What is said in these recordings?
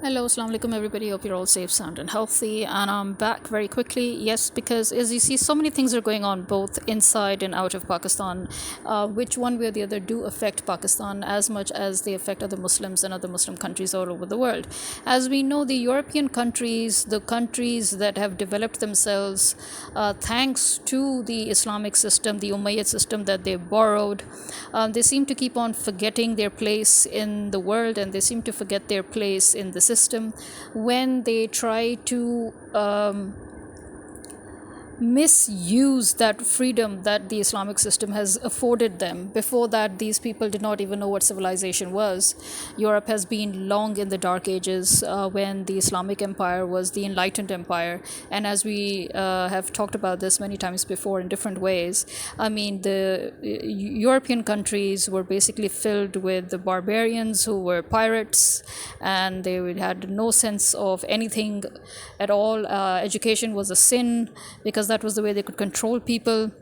Hello, Assalamu alaikum, everybody. Hope you're all safe, sound, and healthy. And I'm back very quickly. Yes, because as you see, so many things are going on both inside and out of Pakistan, which one way or the other do affect Pakistan as much as they affect other Muslims and other Muslim countries all over the world. As we know, the European countries, the countries that have developed themselves thanks to the Islamic system, the Umayyad system that they borrowed, they seem to keep on forgetting their place in the world, and they seem to forget their place in the system when they try to misuse that freedom that the Islamic system has afforded them. Before that, these people did not even know what civilization was. Europe has been long in the dark ages when the Islamic empire was the enlightened empire. And as we have talked about this many times before in different ways, I mean, the European countries were basically filled with the barbarians who were pirates, and they had no sense of anything at all. Education was a sin because that was the way they could control people.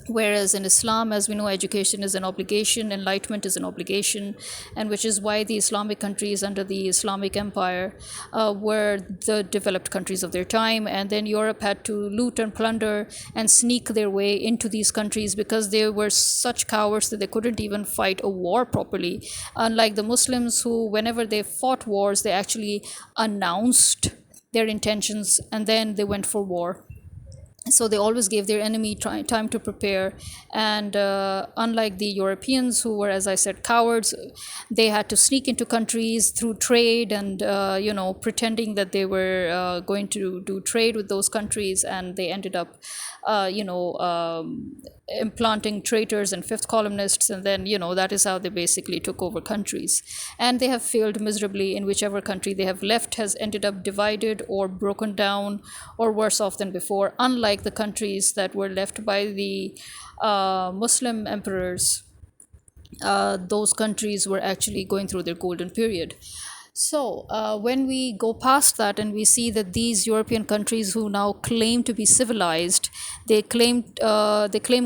Whereas in Islam, as we know, education is an obligation, enlightenment is an obligation, and which is why the Islamic countries under the Islamic Empire were the developed countries of their time. And then Europe had to loot and plunder and sneak their way into these countries because they were such cowards that they couldn't even fight a war properly. Unlike the Muslims, who, whenever they fought wars, they actually announced their intentions and then they went for war. So they always gave their enemy time to prepare. And unlike the Europeans, who were, as I said, cowards, they had to sneak into countries through trade and pretending that they were going to do trade with those countries, and they ended up implanting traitors and fifth columnists, and then that is how they basically took over countries. And they have failed miserably. In whichever country they have left has ended up divided or broken down or worse off than before, unlike the countries that were left by the Muslim emperors. Those countries were actually going through their golden period. So when we go past that and we see that these European countries who now claim to be civilized, they claim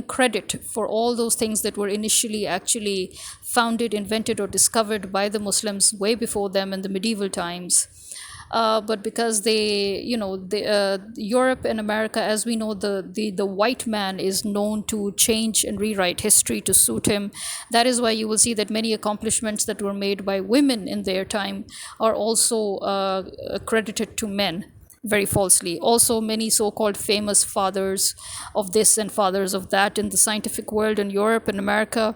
credit for all those things that were initially actually founded, invented, or discovered by the Muslims way before them in the medieval times. But because Europe and America, as we know, the white man is known to change and rewrite history to suit him. That is why you will see that many accomplishments that were made by women in their time are also credited to men very falsely. Also, many so-called famous fathers of this and fathers of that in the scientific world in Europe and America,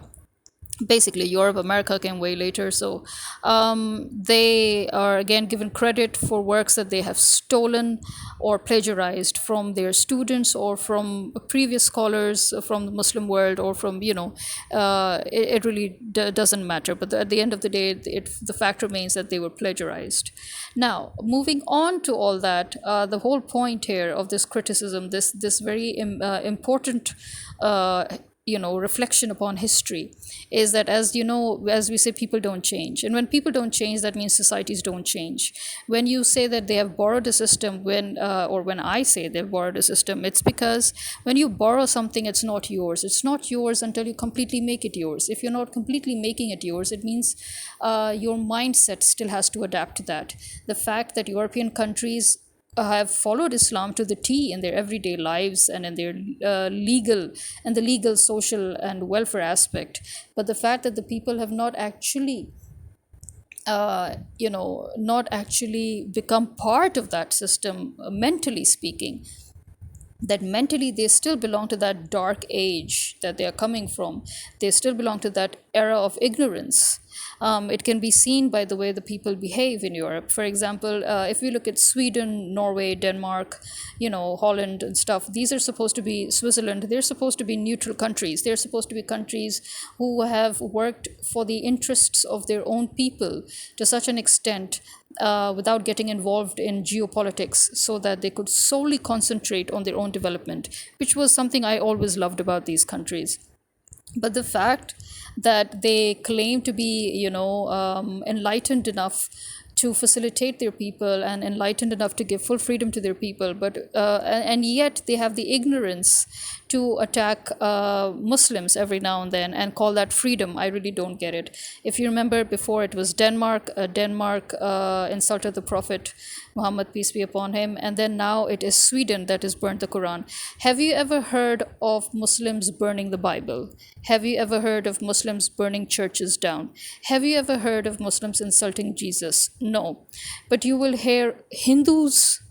basically Europe, America came way later. So they are again given credit for works that they have stolen or plagiarized from their students or from previous scholars from the Muslim world, or from it really doesn't matter. But at the end of the day, the fact remains that they were plagiarized. Now, moving on to all that, the whole point here of this criticism, this very important reflection upon history, is that, as as we say, people don't change. And when people don't change, that means societies don't change. When you say that they have borrowed a system, when I say they've borrowed a system, it's because when you borrow something, it's not yours. It's not yours until you completely make it yours. If you're not completely making it yours, it means your mindset still has to adapt to that. The fact that European countries have followed Islam to the T in their everyday lives and in their legal, social, and welfare aspect. But the fact that the people have not actually become part of that system, mentally speaking, that mentally they still belong to that dark age that they are coming from. They still belong to that era of ignorance. It can be seen by the way the people behave in Europe. For example, if we look at Sweden, Norway, Denmark, Holland and stuff, these are supposed to be Switzerland. They're supposed to be neutral countries. They're supposed to be countries who have worked for the interests of their own people to such an extent, without getting involved in geopolitics, so that they could solely concentrate on their own development, which was something I always loved about these countries. But the fact that they claim to be, enlightened enough to facilitate their people and enlightened enough to give full freedom to their people, but and yet they have the ignorance to attack Muslims every now and then and call that freedom. I really don't get it. If you remember, before it was Denmark. Denmark insulted the Prophet Muhammad, peace be upon him, and then now it is Sweden that has burnt the Quran. Have you ever heard of Muslims burning the Bible? Have you ever heard of Muslims burning churches down? Have you ever heard of Muslims insulting Jesus? No. But you will hear Hindus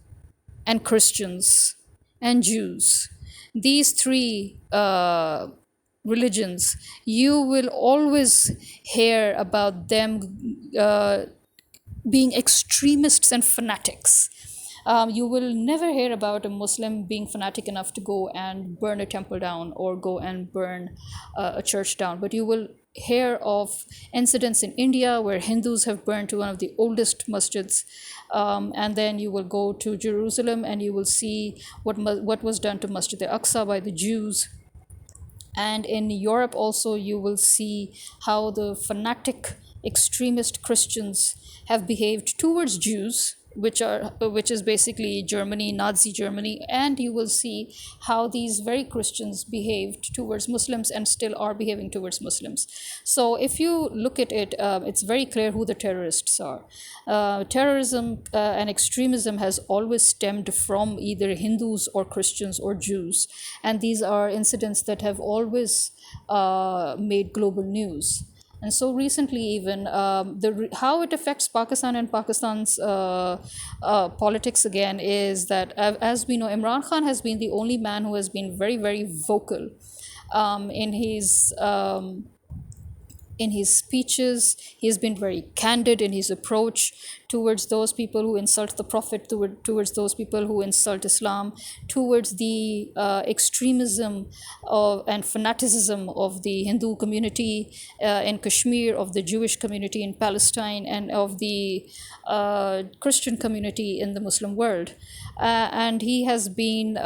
and Christians and Jews, these three religions, you will always hear about them being extremists and fanatics. You will never hear about a Muslim being fanatic enough to go and burn a temple down or go and burn a church down. But you will hear of incidents in India where Hindus have burned to one of the oldest masjids. And then you will go to Jerusalem and you will see what was done to Masjid al-Aqsa by the Jews. And in Europe also, you will see how the fanatic extremist Christians have behaved towards Jews, which is basically Germany, Nazi Germany, and you will see how these very Christians behaved towards Muslims and still are behaving towards Muslims. So if you look at it, it's very clear who the terrorists are. Terrorism and extremism has always stemmed from either Hindus or Christians or Jews, and these are incidents that have always made global news. And so recently, even how it affects Pakistan and Pakistan's politics again is that, as we know, Imran Khan has been the only man who has been very, very vocal in his speeches. He has been very candid in his approach towards those people who insult the Prophet, towards those people who insult Islam, towards the extremism and fanaticism of the Hindu community in Kashmir, of the Jewish community in Palestine, and of the Christian community in the Muslim world. And he has been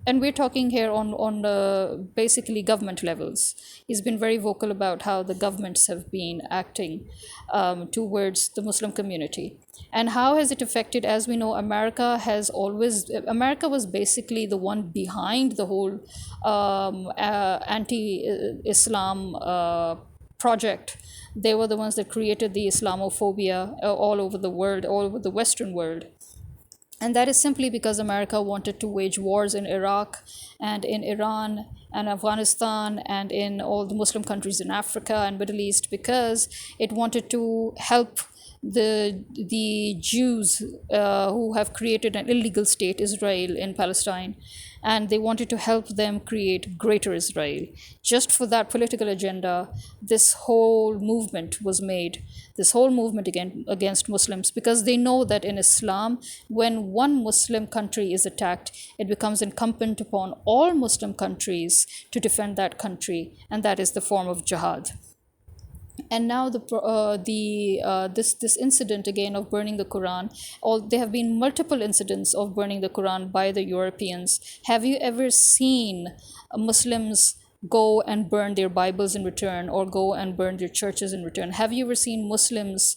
and we're talking here on basically government levels. He's been very vocal about how the governments have been acting towards the Muslim community. And how has it affected? As we know, America was basically the one behind the whole anti-Islam project. They were the ones that created the Islamophobia all over the world, all over the Western world. And that is simply because America wanted to wage wars in Iraq and in Iran and Afghanistan and in all the Muslim countries in Africa and Middle East, because it wanted to help the Jews who have created an illegal state, Israel, in Palestine, and they wanted to help them create greater Israel. Just for that political agenda, this whole movement was made, this whole movement against Muslims, because they know that in Islam, when one Muslim country is attacked, it becomes incumbent upon all Muslim countries to defend that country, and that is the form of jihad. And now this incident again of burning the Quran, there have been multiple incidents of burning the Quran by the Europeans. Have you ever seen Muslims go and burn their Bibles in return, or go and burn their churches in return? Have you ever seen Muslims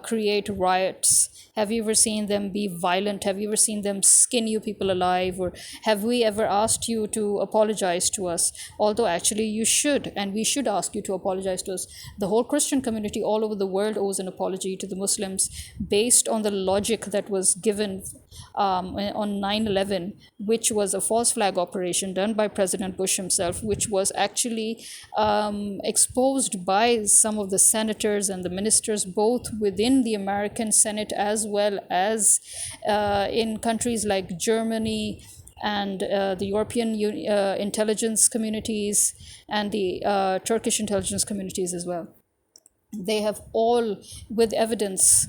create riots? Have you ever seen them be violent? Have you ever seen them skin you people alive? Or have we ever asked you to apologize to us? Although actually you should, and we should ask you to apologize to us. The whole Christian community all over the world owes an apology to the Muslims based on the logic that was given on 9/11, which was a false flag operation done by President Bush himself, which was actually exposed by some of the senators and the ministers, both within the American Senate as well as in countries like Germany and the European intelligence communities and the Turkish intelligence communities as well. They have all, with evidence,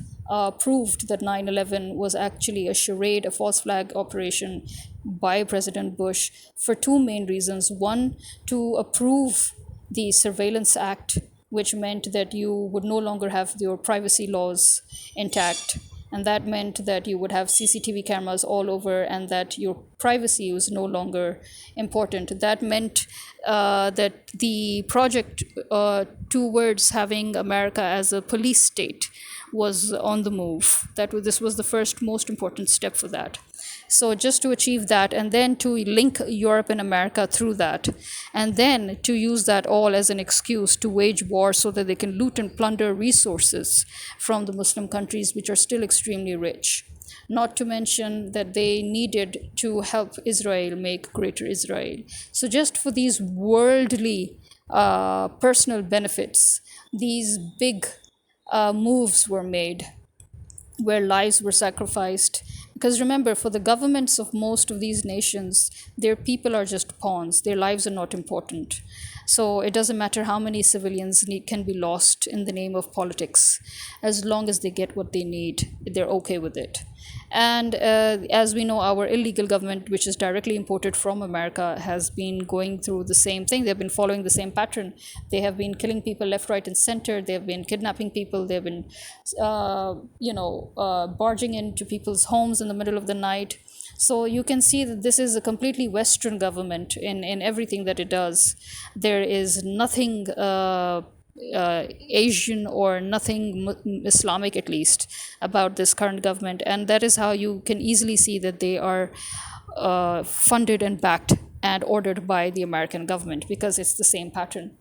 proved that 9/11 was actually a charade, a false flag operation by President Bush for two main reasons. One, to approve the Surveillance Act, which meant that you would no longer have your privacy laws intact. And that meant that you would have CCTV cameras all over, and that your privacy was no longer important. That meant that the project towards having America as a police state was on the move. This was the first most important step for that. So just to achieve that, and then to link Europe and America through that, and then to use that all as an excuse to wage war so that they can loot and plunder resources from the Muslim countries, which are still extremely rich. Not to mention that they needed to help Israel make greater Israel. So just for these worldly personal benefits, these big moves were made where lives were sacrificed. Because remember, for the governments of most of these nations, their people are just pawns, their lives are not important. So it doesn't matter how many civilians can be lost in the name of politics. As long as they get what they need, they're okay with it. And as we know, our illegal government, which is directly imported from America, has been going through the same thing. They've been following the same pattern. They have been killing people left, right, and center. They've been kidnapping people. They've been, barging into people's homes in the middle of the night. So you can see that this is a completely Western government in everything that it does. There is nothing Asian or nothing Islamic, at least, about this current government. And that is how you can easily see that they are funded and backed and ordered by the American government, because it's the same pattern.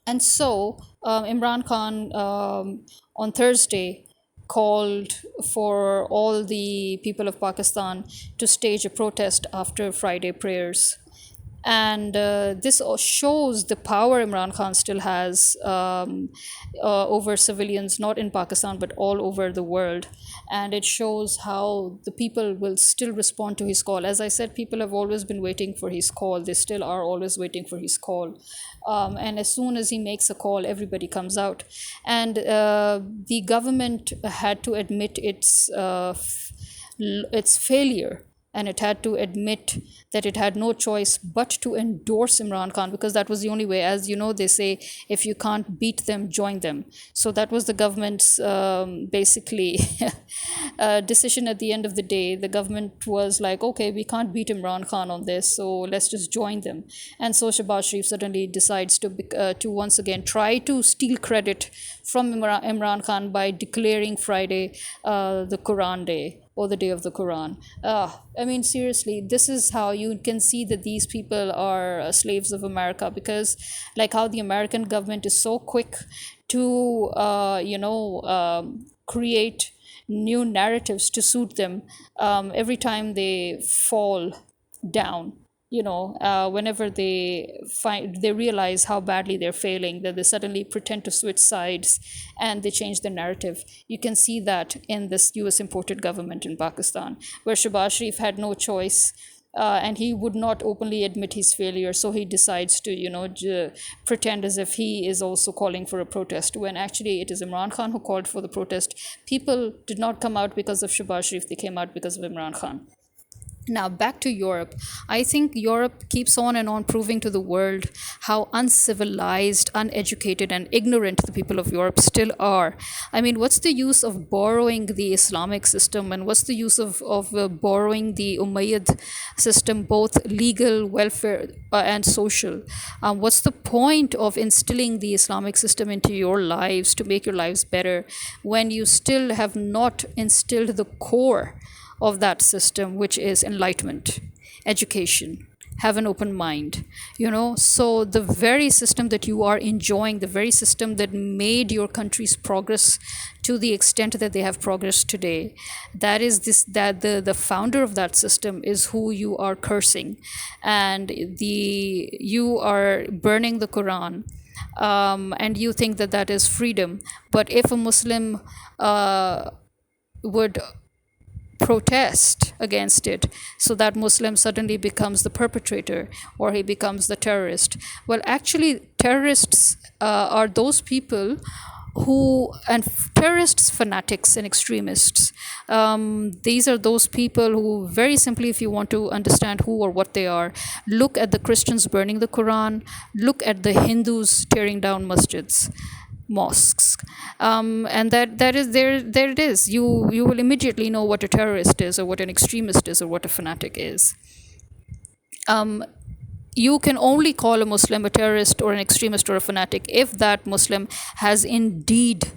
And so Imran Khan on Thursday called for all the people of Pakistan to stage a protest after Friday prayers. And this shows the power Imran Khan still has over civilians, not in Pakistan, but all over the world. And it shows how the people will still respond to his call. As I said, people have always been waiting for his call. They still are always waiting for his call. And as soon as he makes a call, everybody comes out. And the government had to admit its failure, and it had to admit that it had no choice but to endorse Imran Khan, because that was the only way. As you know, they say, if you can't beat them, join them. So that was the government's basically decision at the end of the day. The government was like, okay, we can't beat Imran Khan on this, so let's just join them. And so Shehbaz Sharif suddenly decides to once again try to steal credit from Imran Khan by declaring Friday the Quran Day, or the day of the Quran. I mean, seriously, this is how you can see that these people are slaves of America, because like how the American government is so quick to, create new narratives to suit them every time they fall down. Whenever they realize how badly they're failing, that they suddenly pretend to switch sides and they change the narrative. You can see that in this US imported government in Pakistan, where Shehbaz Sharif had no choice. And he would not openly admit his failure, so he decides to pretend as if he is also calling for a protest, when actually it is Imran Khan who called for the protest. People did not come out because of Shehbaz Sharif, they came out because of Imran Khan. Now, back to Europe. I think Europe keeps on and on proving to the world how uncivilized, uneducated, and ignorant the people of Europe still are. I mean, what's the use of borrowing the Islamic system, and what's the use of borrowing the Umayyad system, both legal, welfare, and social? What's the point of instilling the Islamic system into your lives to make your lives better when you still have not instilled the core of that system, which is enlightenment, education, have an open mind? So the very system that you are enjoying, the very system that made your country's progress to the extent that they have progressed today, that the founder of that system is who you are cursing. And you are burning the Quran, and you think that that is freedom. But if a Muslim would protest against it, so that Muslim suddenly becomes the perpetrator, or he becomes the terrorist. Well, actually, terrorists are those people terrorists, fanatics, and extremists. These are those people who, very simply, if you want to understand who or what they are, look at the Christians burning the Quran, look at the Hindus tearing down masjids, mosques, and that is there it is. You will immediately know what a terrorist is, or what an extremist is, or what a fanatic is. You can only call a Muslim a terrorist or an extremist or a fanatic if that Muslim has indeed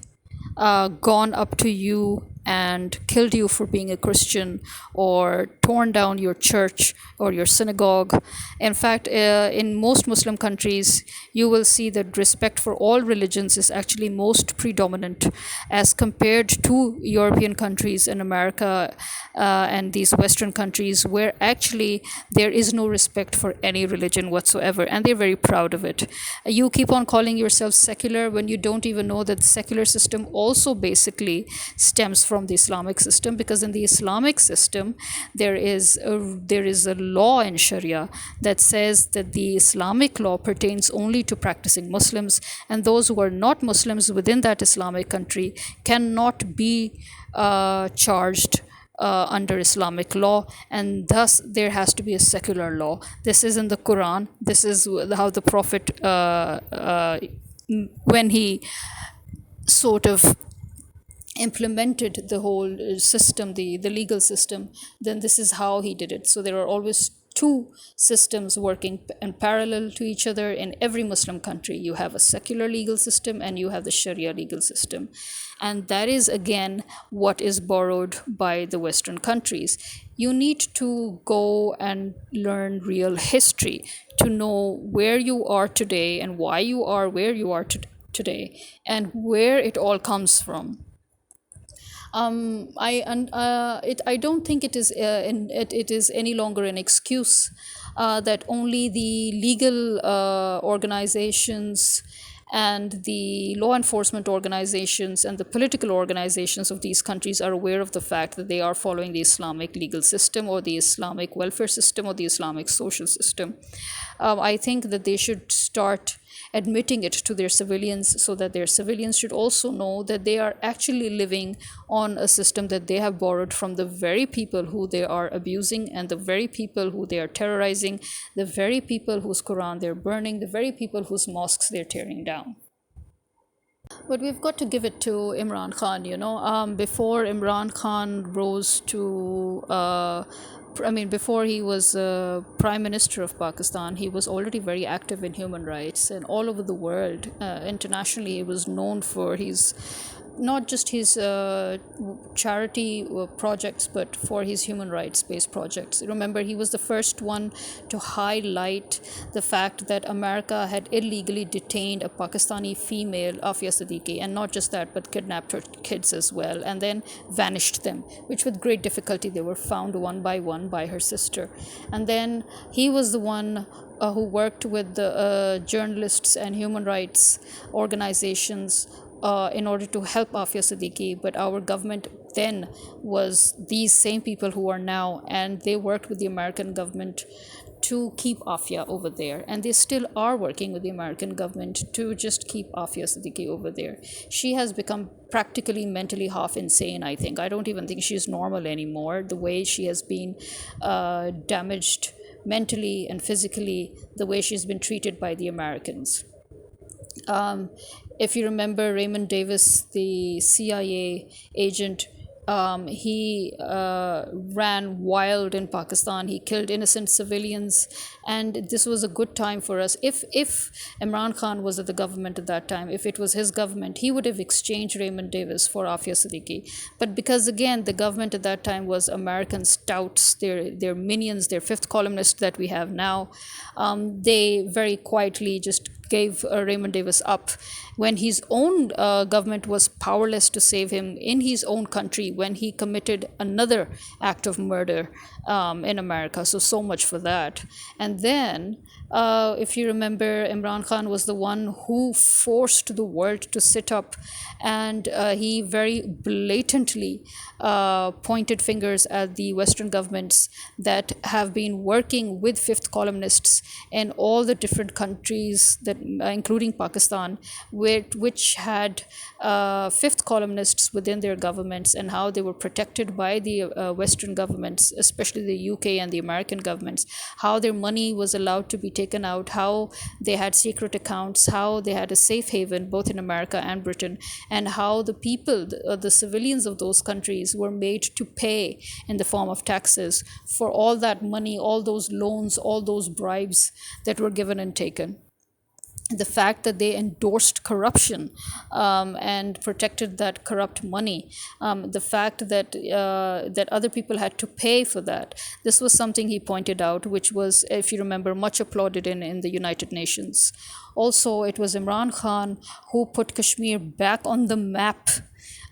gone up to you and killed you for being a Christian, or torn down your church or your synagogue. In fact, in most Muslim countries, you will see that respect for all religions is actually most predominant as compared to European countries and America and these Western countries, where actually there is no respect for any religion whatsoever, and they're very proud of it. You keep on calling yourself secular when you don't even know that the secular system also basically stems from the Islamic system, because in the Islamic system there is a law in Sharia that says that the Islamic law pertains only to practicing Muslims, and those who are not Muslims within that Islamic country cannot be charged under Islamic law, and thus there has to be a secular law. This is in the Quran. This is how the Prophet, when he sort of implemented the whole system, the legal system, then this is how he did it. So there are always two systems working in parallel to each other in every Muslim country. You have a secular legal system and you have the Sharia legal system. And that is again what is borrowed by the Western countries. You need to go and learn real history to know where you are today and why you are where you are today, and where it all comes from. I don't think it is any longer an excuse that only the legal organizations and the law enforcement organizations and the political organizations of these countries are aware of the fact that they are following the Islamic legal system or the Islamic welfare system or the Islamic social system. I think that they should start admitting it to their civilians, so that their civilians should also know that they are actually living on a system that they have borrowed from the very people who they are abusing, and the very people who they are terrorizing, the very people whose Quran they're burning, the very people whose mosques they're tearing down. But we've got to give it to Imran Khan, before Imran Khan rose to, before he was Prime Minister of Pakistan, he was already very active in human rights. And all over the world, internationally, he was known for his not just his charity projects, but for his human rights based projects. Remember, he was the first one to highlight the fact that America had illegally detained a Pakistani female, Afia Siddiqui, and not just that, but kidnapped her kids as well, and then vanished them, which with great difficulty they were found one by one by her sister. And then he was the one who worked with the journalists and human rights organizations in order to help Afia Siddiqui. But our government then was these same people who are now, and they worked with the American government to keep Afia over there, and they still are working with the American government to just keep Afia Siddiqui over there. She has become practically mentally half insane, I think. I don't even think she's normal anymore, the way she has been damaged mentally and physically, the way she's been treated by the Americans. If you remember Raymond Davis, the CIA agent, he ran wild in Pakistan. He killed innocent civilians, and this was a good time for us. If Imran Khan was at the government at that time, if it was his government, he would have exchanged Raymond Davis for Afia Siddiqui. But because again, the government at that time was American stouts, their minions, their fifth columnists that we have now, they very quietly just gave Raymond Davis up when his own government was powerless to save him in his own country, when he committed another act of murder in America. So much for that. And then, if you remember, Imran Khan was the one who forced the world to sit up, and he very blatantly pointed fingers at the Western governments that have been working with fifth columnists in all the different countries, that including Pakistan, which had fifth columnists within their governments, and how they were protected by the Western governments, especially the UK and the American governments, how their money was allowed to be taken out, how they had secret accounts, how they had a safe haven both in America and Britain, and how the people, the civilians of those countries, were made to pay in the form of taxes for all that money, all those loans, all those bribes that were given and taken. the fact that they endorsed corruption and protected that corrupt money, the fact that that other people had to pay for that. This was something he pointed out, which was, if you remember, much applauded in the United Nations. Also, it was Imran Khan who put Kashmir back on the map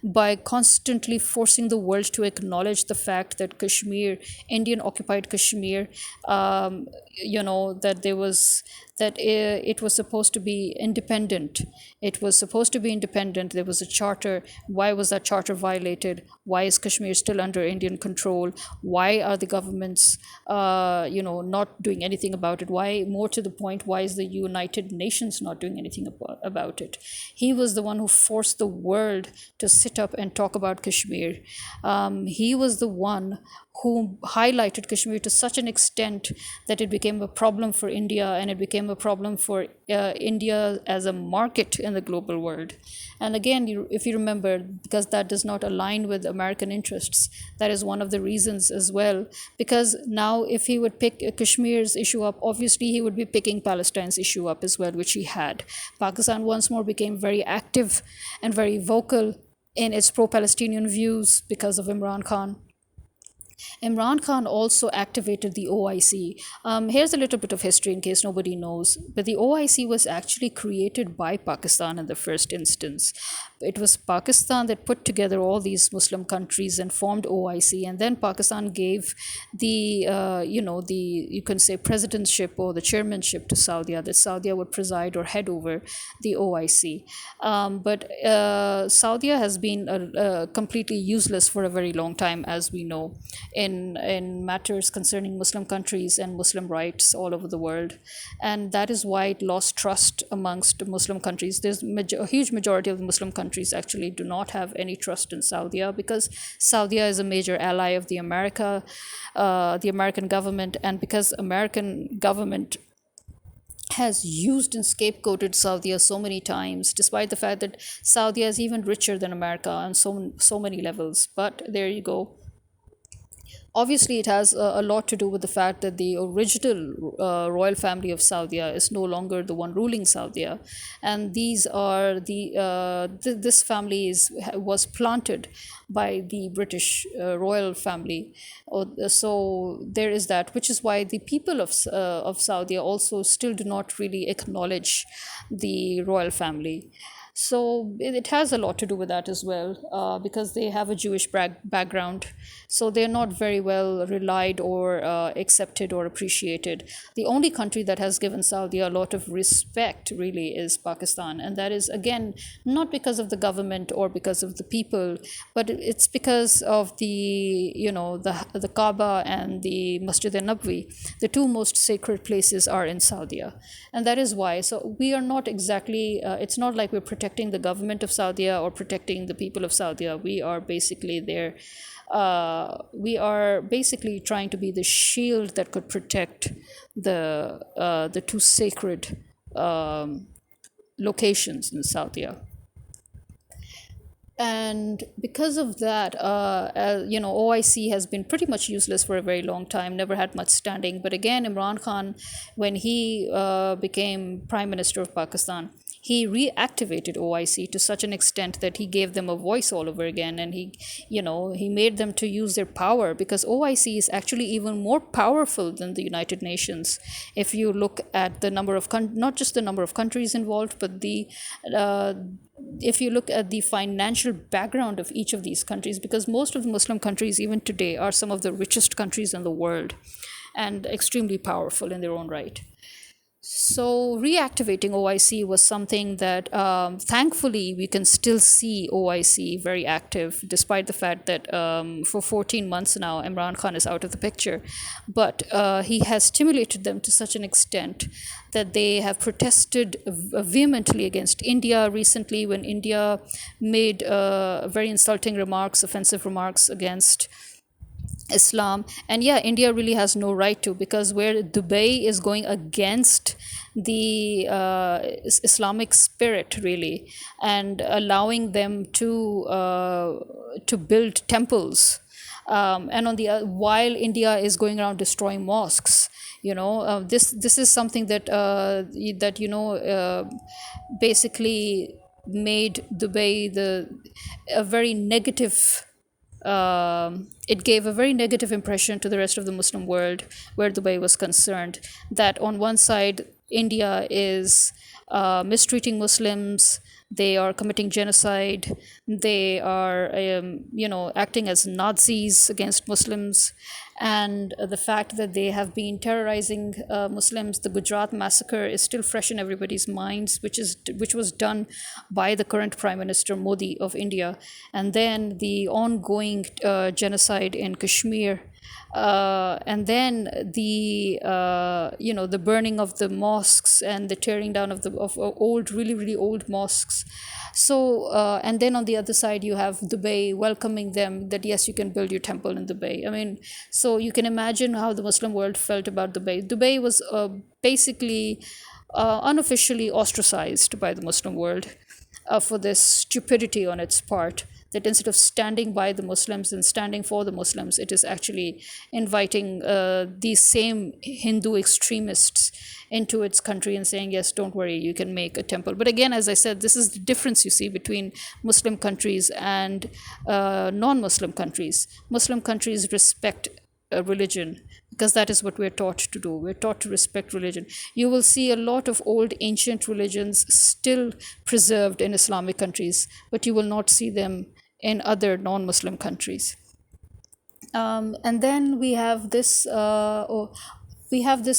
by constantly forcing the world to acknowledge the fact that Kashmir, Indian occupied Kashmir, that there was that it was supposed to be independent. It was supposed to be independent. There was a charter. Why was that charter violated? Why is Kashmir still under Indian control? Why are the governments, not doing anything about it? Why, more to the point, why is the United Nations not doing anything about it? He was the one who forced the world to sit up and talk about Kashmir. He was the one who highlighted Kashmir to such an extent that it became a problem for India, and it became a problem for India as a market in the global world. And again, if you remember, because that does not align with American interests, that is one of the reasons as well. Because now, if he would pick Kashmir's issue up, obviously he would be picking Palestine's issue up as well, which he had. Pakistan once more became very active and very vocal in its pro-Palestinian views because of Imran Khan. Imran Khan also activated the OIC. Here's a little bit of history in case nobody knows. But the OIC was actually created by Pakistan in the first instance. It was Pakistan that put together all these Muslim countries and formed OIC, and then Pakistan gave the you can say presidentship or the chairmanship to Saudi, that Saudi would preside or head over the OIC. But Saudi has been completely useless for a very long time, as we know, in matters concerning Muslim countries and Muslim rights all over the world, and that is why it lost trust amongst Muslim countries. There's a huge majority of the Muslim countries actually do not have any trust in Saudi, because Saudi is a major ally of the American government, and because American government has used and scapegoated Saudi so many times, despite the fact that Saudi is even richer than America on so many levels. But there you go. Obviously, it has a lot to do with the fact that the original royal family of Saudi is no longer the one ruling Saudi, and these are this family was planted by the British royal family. So there is that, which is why the people of Saudi also still do not really acknowledge the royal family. So it has a lot to do with that as well, because they have a Jewish background. So they're not very well relied or accepted or appreciated. The only country that has given Saudi a lot of respect really is Pakistan. And that is, again, not because of the government or because of the people, but it's because of the Kaaba and the Masjid al-Nabwi. The two most sacred places are in Saudi. And that is why. So we are not exactly, it's not like we're protecting the government of Saudi or protecting the people of Saudi. We are basically there. We are basically trying to be the shield that could protect the two sacred locations in Saudi. And because of that, OIC has been pretty much useless for a very long time, never had much standing. But again, Imran Khan, when he became Prime Minister of Pakistan, he reactivated OIC to such an extent that he gave them a voice all over again, and he made them to use their power, because OIC is actually even more powerful than the United Nations. If you look at the number of not just the number of countries involved, but if you look at the financial background of each of these countries, because most of the Muslim countries even today are some of the richest countries in the world and extremely powerful in their own right. So reactivating OIC was something that thankfully we can still see OIC very active, despite the fact that for 14 months now Imran Khan is out of the picture. But he has stimulated them to such an extent that they have protested vehemently against India recently, when India made very insulting remarks, offensive remarks against Islam. And yeah, India really has no right to, because where Dubai is going against the Islamic spirit really, and allowing them to build temples And on the while India is going around destroying mosques, this is something that basically made Dubai the a very negative it gave a very negative impression to the rest of the Muslim world where Dubai was concerned. That on one side, India is mistreating Muslims, they are committing genocide, they are, acting as Nazis against Muslims, and the fact that they have been terrorizing Muslims. The Gujarat massacre is still fresh in everybody's minds, which was done by the current Prime Minister Modi of India, and then the ongoing genocide in Kashmir, and then the burning of the mosques and the tearing down of old, really really old mosques. So and then on the other side you have Dubai welcoming them, that yes, you can build your temple in Dubai. I mean, so you can imagine how the Muslim world felt about Dubai. Dubai was basically unofficially ostracized by the Muslim world for this stupidity on its part, that instead of standing by the Muslims and standing for the Muslims, it is actually inviting these same Hindu extremists into its country and saying, yes, don't worry, you can make a temple. But again, as I said, this is the difference you see between Muslim countries and non-Muslim countries. Muslim countries respect religion, because that is what we're taught to do. We're taught to respect religion. You will see a lot of old ancient religions still preserved in Islamic countries, but you will not see them in other non-Muslim countries. And then we have this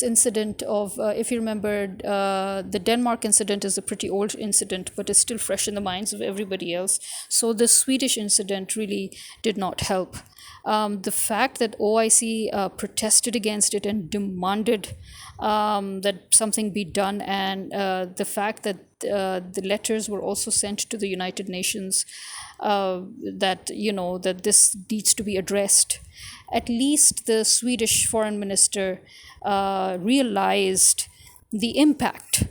incident of, if you remember, the Denmark incident is a pretty old incident, but it's still fresh in the minds of everybody else. So the Swedish incident really did not help. The fact that OIC protested against it and demanded that something be done, and the fact that the letters were also sent to the United Nations, that this needs to be addressed. At least the Swedish foreign minister realized the impact,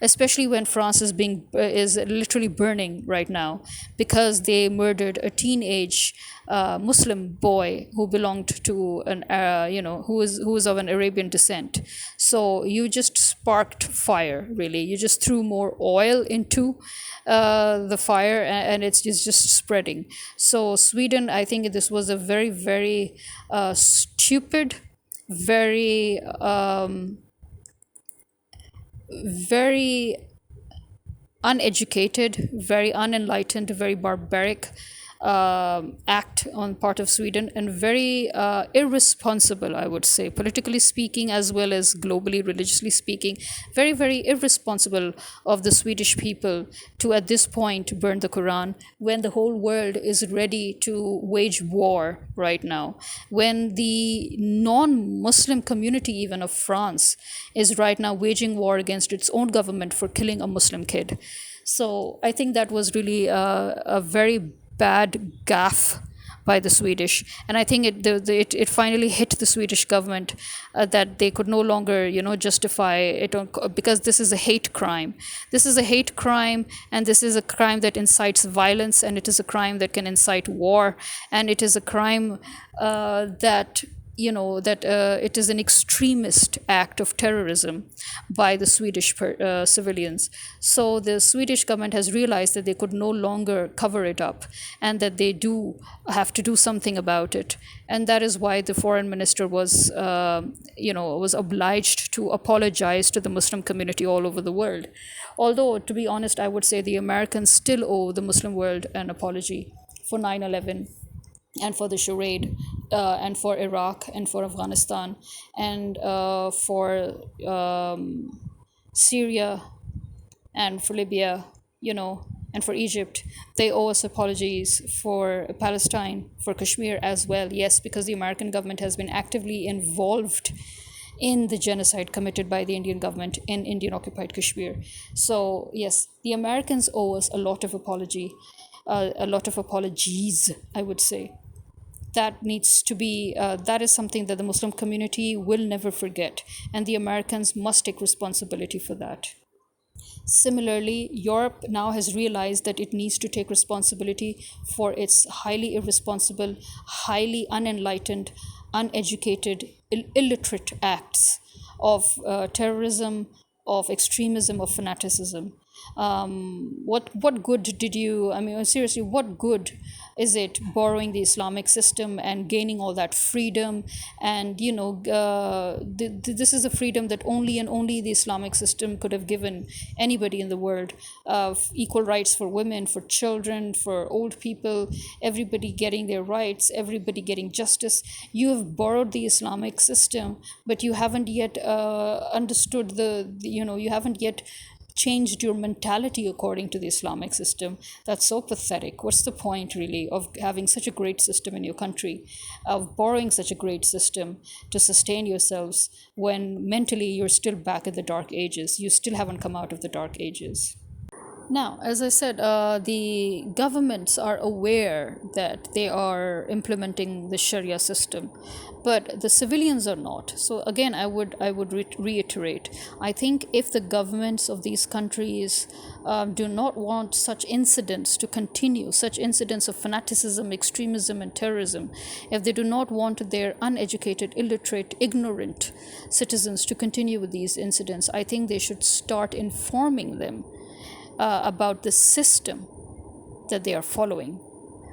especially when France is literally burning right now because they murdered a teenage Muslim boy who belonged to an who was of an Arabian descent. So you just sparked fire, really. You just threw more oil into the fire, and it's just spreading. So Sweden, I think this was a very very stupid, very very uneducated, very unenlightened, very barbaric act on part of Sweden, and very irresponsible, I would say, politically speaking, as well as globally, religiously speaking, very, very irresponsible of the Swedish people to, at this point, burn the Quran when the whole world is ready to wage war right now, when the non-Muslim community, even of France, is right now waging war against its own government for killing a Muslim kid. So I think that was really a very bad gaffe by the Swedish, and I think it finally hit the Swedish government that they could no longer justify it because this is a hate crime. This is a hate crime, and this is a crime that incites violence, and it is a crime that can incite war, and it is a crime that it is an extremist act of terrorism by the Swedish civilians. So the Swedish government has realized that they could no longer cover it up, and that they do have to do something about it. And that is why the foreign minister was obliged to apologize to the Muslim community all over the world. Although, to be honest, I would say the Americans still owe the Muslim world an apology for 9/11, and for the charade, and for Iraq, and for Afghanistan, and for Syria, and for Libya, and for Egypt. They owe us apologies for Palestine, for Kashmir as well. Yes, because the American government has been actively involved in the genocide committed by the Indian government in Indian occupied Kashmir. So yes, the Americans owe us a lot of apologies, I would say. That needs to be, that is something that the Muslim community will never forget, and the Americans must take responsibility for that. Similarly, Europe now has realized that it needs to take responsibility for its highly irresponsible, highly unenlightened, uneducated, illiterate acts of terrorism, of extremism, of fanaticism. What good did you? I mean, seriously, what good is it borrowing the Islamic system and gaining all that freedom? And this is a freedom that only and only the Islamic system could have given anybody in the world. Equal rights for women, for children, for old people, everybody getting their rights, everybody getting justice. You have borrowed the Islamic system, but you haven't yet understood you haven't yet changed your mentality according to the Islamic system. That's so pathetic. What's the point, really, of having such a great system in your country, of borrowing such a great system to sustain yourselves when mentally you're still back in the dark ages? You still haven't come out of the dark ages. Now, as I said, the governments are aware that they are implementing the Sharia system, but the civilians are not. So again, I would reiterate. I think if the governments of these countries do not want such incidents to continue, such incidents of fanaticism, extremism, and terrorism, if they do not want their uneducated, illiterate, ignorant citizens to continue with these incidents, I think they should start informing them about the system that they are following.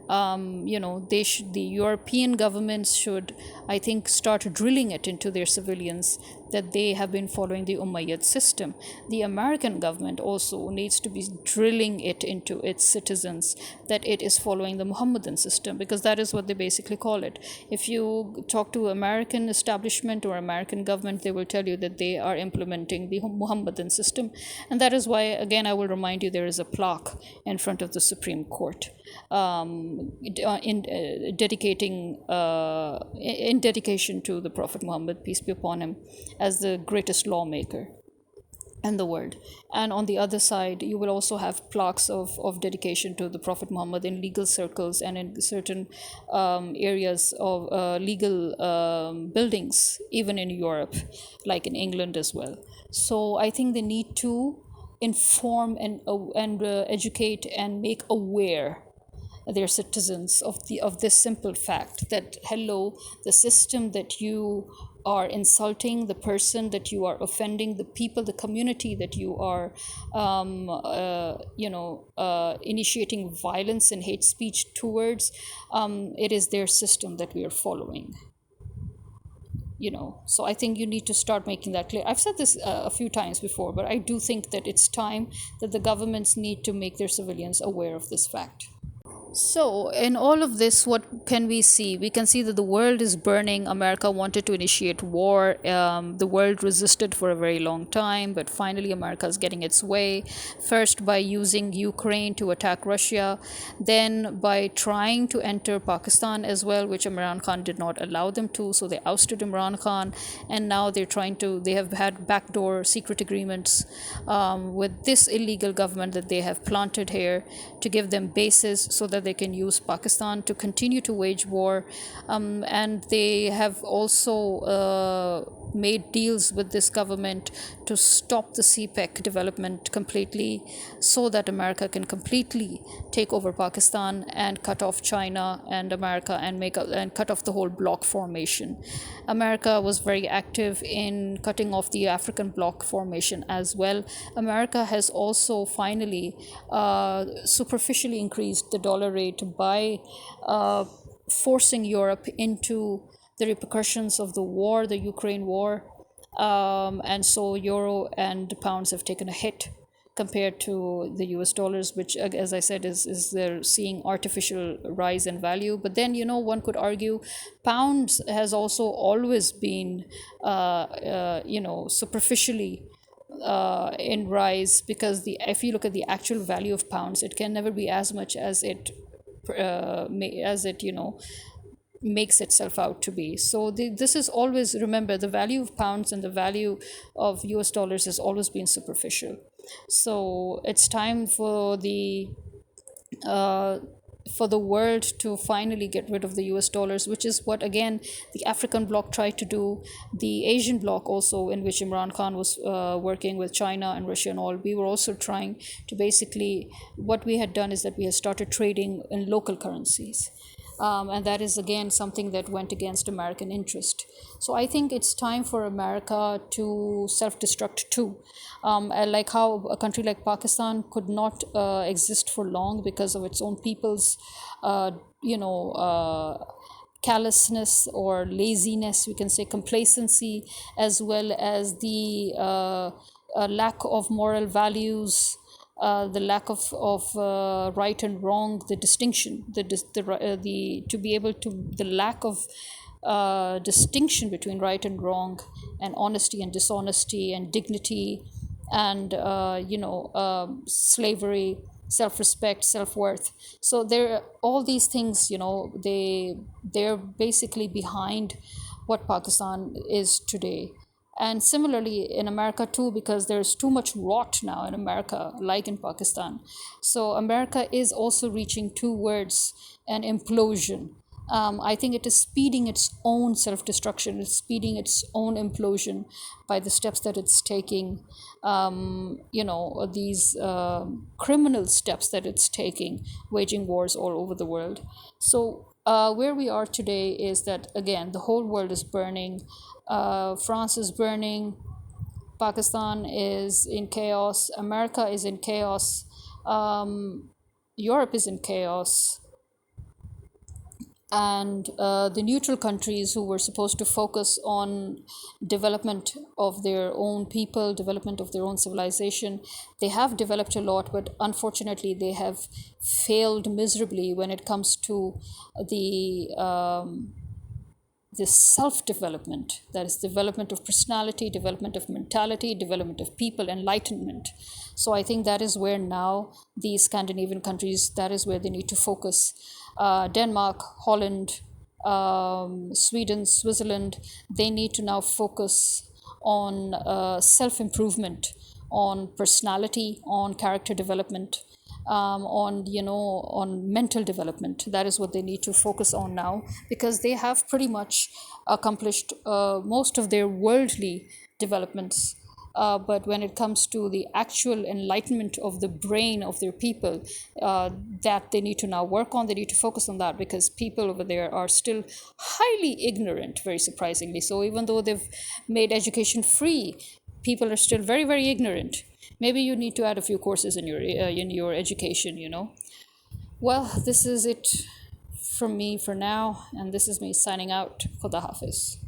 The European governments should, I think, start drilling it into their civilians that they have been following the Umayyad system. The American government also needs to be drilling it into its citizens that it is following the Muhammadan system, because that is what they basically call it. If you talk to American establishment or American government, they will tell you that they are implementing the Muhammadan system. And that is why, again, I will remind you, there is a plaque in front of the Supreme Court in dedication to the Prophet Muhammad, peace be upon him, as the greatest lawmaker in the world. And on the other side, you will also have plaques of dedication to the Prophet Muhammad in legal circles and in certain areas of legal buildings, even in Europe, like in England as well. So I think they need to inform and educate and make aware their citizens of this simple fact that, hello, the system that you are insulting, the person that you are offending, the people, the community that you are initiating violence and hate speech towards, it is their system that we are following. So I think you need to start making that clear. I've said this a few times before, but I do think that it's time that the governments need to make their civilians aware of this fact. So, in all of this, what can we see? We can see that the world is burning. America wanted to initiate war. The world resisted for a very long time, but finally, America is getting its way. First, by using Ukraine to attack Russia, then by trying to enter Pakistan as well, which Imran Khan did not allow them to. So, they ousted Imran Khan, and now they have had backdoor secret agreements with this illegal government that they have planted here to give them bases so that they can use Pakistan to continue to wage war. And they have also made deals with this government to stop the CPEC development completely, so that America can completely take over Pakistan and cut off China and America and cut off the whole bloc formation. America was very active in cutting off the African bloc formation as well. America has also finally superficially increased the dollar rate by forcing Europe into the repercussions of the war, the Ukraine war. And so euro and pounds have taken a hit compared to the US dollars, which, as I said, is they're seeing artificial rise in value. But then, one could argue pounds has also always been, superficially in rise, because if you look at the actual value of pounds, it can never be as much as it makes itself out to be. So this is always, remember, the value of pounds and the value of US dollars has always been superficial. So it's time for the for the world to finally get rid of the US dollars, which is what, again, the African bloc tried to do, the Asian bloc also, in which Imran Khan was working with China and Russia and all. We were also trying to basically, what we had done is that we had started trading in local currencies. And that is again something that went against American interest. So I think it's time for America to self-destruct too. Like how a country like Pakistan could not exist for long because of its own people's, uh, you know, callousness or laziness, we can say complacency, as well as the lack of moral values, the lack of right and wrong, the distinction, the to be able to, the lack of distinction between right and wrong, and honesty and dishonesty, and dignity, and slavery, self-respect, self-worth. So there, all these things, they're basically behind what Pakistan is today. And similarly in America too, because there's too much rot now in America, like in Pakistan. So America is also reaching towards an implosion. I think it is speeding its own self-destruction. It's speeding its own implosion by the steps that it's taking. These criminal steps that it's taking, waging wars all over the world. So where we are today is that, again, the whole world is burning. France is burning. Pakistan is in chaos. America is in chaos. Europe is in chaos. And the neutral countries who were supposed to focus on development of their own people, development of their own civilization, they have developed a lot, but unfortunately they have failed miserably when it comes to the this self-development, that is development of personality, development of mentality, development of people, enlightenment. So I think that is where now these Scandinavian countries, that is where they need to focus. Denmark, Holland, Sweden, Switzerland, they need to now focus on self-improvement, on personality, on character development, on mental development. That is what they need to focus on now, because they have pretty much accomplished most of their worldly developments. But when it comes to the actual enlightenment of the brain of their people, that they need to now work on, they need to focus on that, because people over there are still highly ignorant, very surprisingly. So even though they've made education free, people are still very, very ignorant. Maybe you need to add a few courses in your education. Well, this is it from me for now, and this is me signing out. Khuda Hafiz.